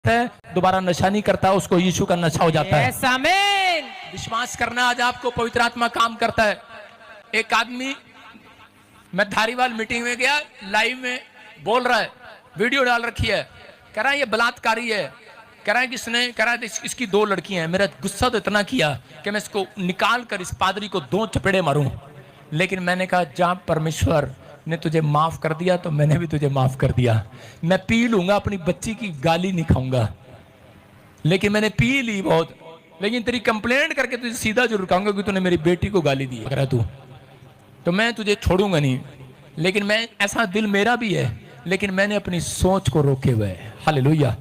है, दोबारा नशा नहीं करता, उसको यीशु का नशा हो जाता है। यस आमीन। विश्वास करना, आज आपको पवित्र आत्मा काम करता है। एक आदमी, मैं धारीवाल मीटिंग में गया, लाइव में बोल रहा है, वीडियो डाल रखी है, कह रहा है ये बलात्कारी है, कह रहा है किसने, कह रहा है इसकी 2 लड़कियां हैं। मेरा गुस्सा तो इतना किया कि मैं इसको निकाल कर इस पादरी को 2 चपेड़े मारूं, लेकिन मैंने कहा जहां परमेश्वर ने तुझे माफ कर दिया तो मैंने भी तुझे माफ कर दिया। मैं पी लूंगा, अपनी बच्ची की गाली नहीं खाऊंगा, लेकिन मैंने पी ली बहुत, लेकिन तेरी कंप्लेंट करके तुझे सीधा जरूर कहूंगा कि तूने मेरी बेटी को गाली दी अगर तू, तो मैं तुझे छोड़ूंगा नहीं। लेकिन मैं, ऐसा दिल मेरा भी है, लेकिन मैंने अपनी सोच को रोके हुए है। हालेलुया,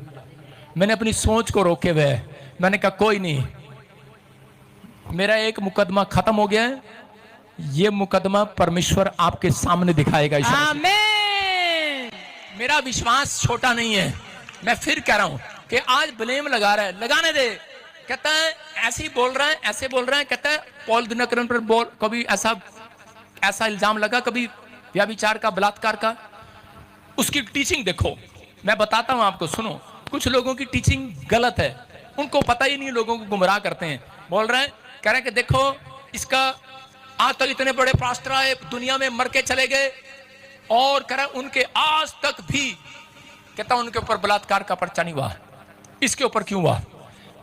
मैंने अपनी सोच को रोके हुए है। मैंने कहा कोई नहीं, मेरा एक मुकदमा खत्म हो गया है, ये मुकदमा परमेश्वर आपके सामने दिखाएगा। आमीन। मेरा विश्वास छोटा नहीं है। मैं फिर कह रहा हूं कि आज ब्लेम लगा रहा है, लगाने दे। कहता है ऐसे ही बोल रहा है, ऐसे बोल रहा है। कहता है पॉल दिनकरन पर बोल, कभी ऐसा इल्जाम लगा, कभी व्यभिचार का, बलात्कार का। उसकी टीचिंग देखो, मैं बताता हूं आपको, सुनो। कुछ लोगों की टीचिंग गलत है, उनको पता ही नहीं, लोगों को गुमराह करते हैं। बोल रहे हैं, कह रहे हैं कि देखो इसका आज तक इतने बड़े पास्टर आए, दुनिया में मर के चले गए, और कह रहा उनके आज तक भी, कहता उनके ऊपर बलात्कार का पर्चा नहीं हुआ, इसके ऊपर क्यों हुआ?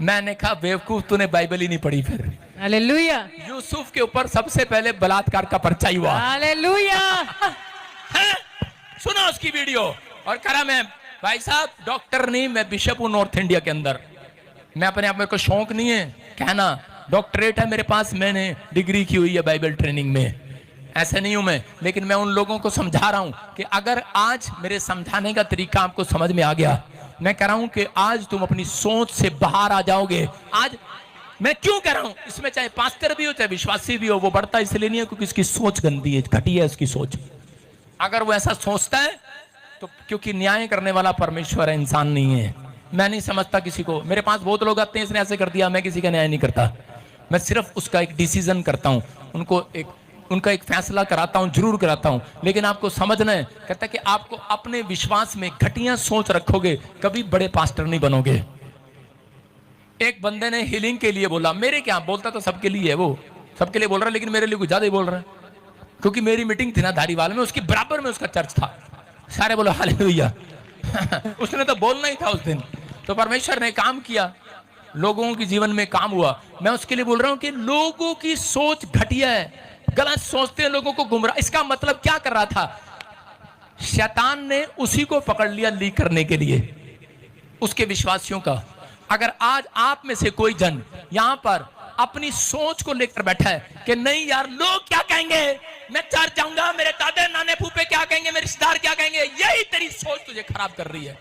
मैंने कहा बेवकूफ, तूने बाइबल ही नहीं पढ़ी। फिर हालेलुया, यूसुफ के ऊपर सबसे पहले बलात्कार का पर्चा ही हुआ। हालेलुया। सुना उसकी वीडियो, और कह रहा मैं भाई साहब डॉक्टर नहीं, मैं बिशप हूं नॉर्थ इंडिया के अंदर। मैं अपने आप, मेरे को शौक नहीं है कहना, डॉक्टरेट है मेरे पास, मैंने डिग्री की हुई है बाइबल ट्रेनिंग में, ऐसे नहीं हूं मैं। लेकिन मैं उन लोगों को समझा रहा हूं कि अगर आज मेरे समझाने का तरीका आपको समझ में आ गया, मैं कह रहा हूं कि आज तुम अपनी सोच से बाहर आ जाओगे। आज मैं क्यों कह रहा हूं, इसमें चाहे पास्टर भी हो चाहे विश्वासी भी हो, वो बढ़ता इसलिए नहीं है क्योंकि इसकी सोच गंदी है, घटिया है उसकी सोच। अगर वो ऐसा सोचता है तो क्योंकि न्याय करने वाला परमेश्वर है, इंसान नहीं है। मैं नहीं समझता किसी को, मेरे पास बहुत लोग आते हैं इसने ऐसे कर दिया, मैं किसी का न्याय नहीं करता। मैं सिर्फ उसका एक डिसीजन करता हूं, उनका एक फैसला कराता हूं, जरूर कराता हूं। लेकिन आपको समझना है, कहता है कि आपको अपने विश्वास में घटिया सोच रखोगे, कभी बड़े पास्टर नहीं बनोगे। एक बंदे ने हीलिंग के लिए बोला, मेरे क्या बोलता तो सबके लिए है, वो सबके लिए बोल रहा है, लेकिन मेरे लिए कुछ ज्यादा ही बोल रहा है, क्योंकि मेरी मीटिंग थी ना धारीवाल में, उसकी बराबर में उसका चर्च था। सारे बोलो हालेलुया। उसने तो बोलना ही था उस दिन, तो परमेश्वर ने काम किया, लोगों के जीवन में काम हुआ। मैं उसके लिए बोल रहा हूं कि लोगों की सोच घटिया है, गलत सोचते हैं, लोगों को गुमराह। इसका मतलब क्या कर रहा था? शैतान ने उसी को पकड़ लिया लीक करने के लिए, उसके विश्वासियों का। अगर आज आप में से कोई जन यहां पर अपनी सोच को लेकर बैठा है कि नहीं यार लोग क्या कहेंगे, मैं चर्च जाऊंगा, मेरे दादा नाने फूफे क्या कहेंगे, मेरे रिश्तेदार क्या कहेंगे, यही तेरी सोच तुझे खराब कर रही है।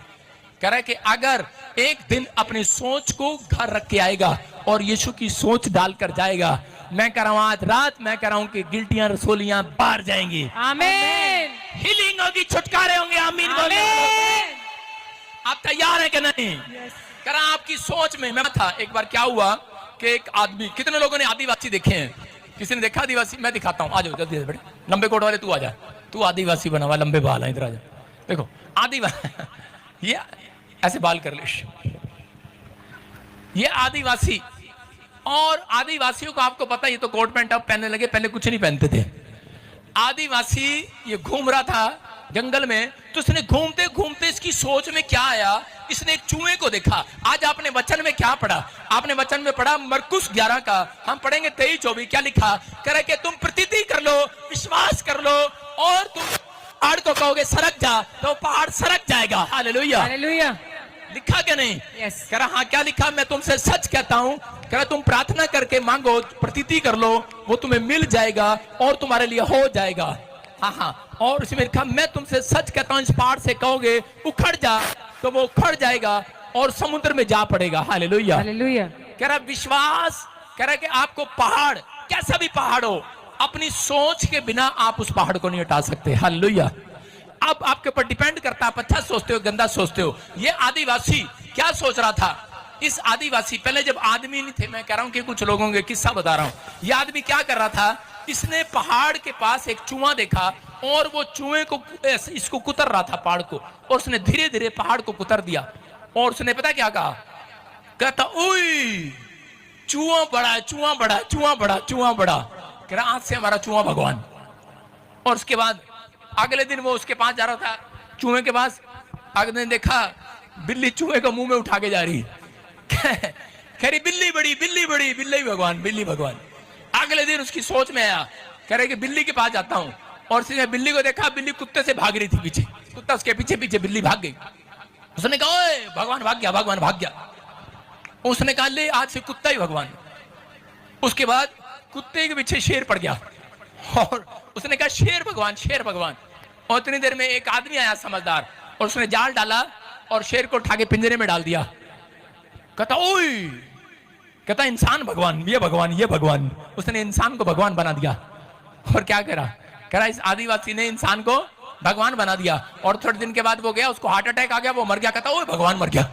कह रहा है कि अगर एक दिन अपनी सोच को घर रख के आएगा और यीशु की सोच डालकर जाएगा, मैं कह रहा हूं आज रात, मैं कह रहा हूं कि गिल्टियां रसोलियां बाहर जाएंगी। आमीन। हीलिंग होगी, छुटकारे होंगे। आमीन बोलिए। आप तैयार हैं कि नहीं? कह रहा आपकी सोच में। मैं था एक बार, क्या हुआ कि एक आदमी, कितने लोगों ने आदिवासी देखे हैं? किसी ने देखा आदिवासी? मैं दिखाता हूं, आ जाओ जल्दी बेटे, लंबे कोट वाले तू आ जा, तू आदिवासी बना हुआ, लंबे बाल है, इधर आ जा। देखो आदिवासी, ये ऐसे बाल कर ले, ये आदिवासी। और आदिवासियों को आपको पता, ये तो कोट पैंट अब पहनने लगे, पहले कुछ नहीं पहनते थे। आदिवासी ये घूम रहा था जंगल में, तो इसने घूमते घूमते इसकी सोच में क्या आया, इसने एक चूहे को देखा। आज आपने वचन में क्या पढ़ा? आपने वचन में पढ़ा मरकुस 11 का, हम पढ़ेंगे 23-24। क्या लिखा? करे कि तुम प्रतीति कर लो, विश्वास कर लो, और तुम पहाड़ को कहोगे सरक जा, तो पहाड़ सरक जाएगा। Hallelujah, hallelujah. लिखा क्या नहीं? यस। कह रहा हाँ, क्या लिखा? मैं तुमसे सच कहता हूं, कह रहा तुम प्रार्थना करके मांगो, प्रतीति कर लो, वो तुम्हें मिल जाएगा और तुम्हारे लिए हो जाएगा। हाँ हाँ, और उसमें लिखा मैं तुमसे सच कहता हूं, इस पहाड़ से कहोगे उखड़ जा, तो वो उखड़ जाएगा और समुद्र में जा पड़ेगा। Hallelujah, hallelujah. कह रहा विश्वास, कह रहा कि आपको पहाड़, कैसा भी पहाड़ हो, अपनी सोच के बिना आप उस पहाड़ को नहीं हटा सकते। हालेलुया। अब आपके ऊपर डिपेंड करता है, आप अच्छा सोचते हो गंदा सोचते हो। ये आदिवासी क्या सोच रहा था? इस आदिवासी, पहले जब आदमी नहीं थे, मैं कह रहा हूं कि कुछ लोगों के किस्सा बता रहा हूं। ये आदमी क्या कर रहा था? इसने पहाड़ के पास एक चूहा देखा, और वो चूहे को इसको कुतर रहा था पहाड़ को, और उसने धीरे धीरे पहाड़ को कुतर दिया, और उसने पता क्या कहा? कहता ओए चूहा बड़ा है, चूहा बड़ा, चूहा बड़ा, चूहा बड़ा। कह रहा आज से हमारा चूहा भगवान। और उसके बाद अगले दिन वो उसके पास जा रहा था, चूहे के पास। अगले दिन देखा बिल्ली चूहे को मुंह में उठा के जा रही। कह रही बिल्ली बड़ी, बिल्ली बड़ी, बिल्ली भगवान, बिल्ली भगवान। अगले दिन उसकी सोच में आया, कह रहे कि बिल्ली के पास जाता हूं। और उसने बिल्ली को देखा, बिल्ली कुत्ते से भाग रही थी पीछे, कुत्ता उसके पीछे पीछे, बिल्ली भाग गई। उसने कहा ओए भगवान भाग गया, भगवान भाग गया। उसने कहा ले आज से कुत्ता ही भगवान। उसके बाद कुत्ते के पीछे शेर पड़ गया और उसने कहा शेर भगवान, शेर भगवान। और इतनी देर में एक आदमी आया समझदार, और उसने जाल डाला और शेर को उठा के पिंजरे में डाल दिया। कहता ओए, कहता इंसान भगवान, ये भगवान, ये भगवान। उसने इंसान को भगवान बना दिया। और क्या करा इस आदिवासी ने इंसान को भगवान बना दिया। और थोड़े दिन के बाद वो गया, उसको हार्ट अटैक आ गया, वो मर गया। कहता ओए भगवान मर गया,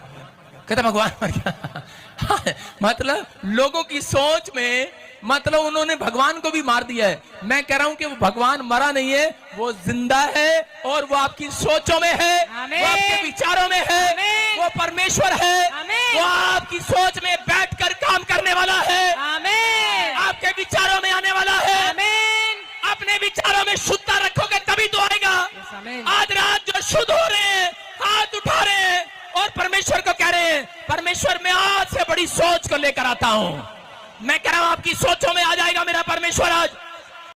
कहता भगवान मर गया। मतलब लोगों की सोच में, मतलब उन्होंने भगवान को भी मार दिया है। मैं कह रहा हूं कि वो भगवान मरा नहीं है, वो जिंदा है और वो आपकी सोचों में है, वो आपके विचारों में है, वो परमेश्वर है, वो आपकी सोच में बैठकर काम करने वाला है, आपके विचारों में आने वाला है। अपने विचारों में शुद्धता रखोगे तभी तो आएगा। आज रात जो शुद्ध हो रहे हैं, हाथ उठा रहे हैं और परमेश्वर को कह रहे हैं परमेश्वर मैं आज से बड़ी सोच को लेकर आता हूं। मैं कह रहा हूं आपकी सोचों में आ जाएगा मेरा परमेश्वर आज।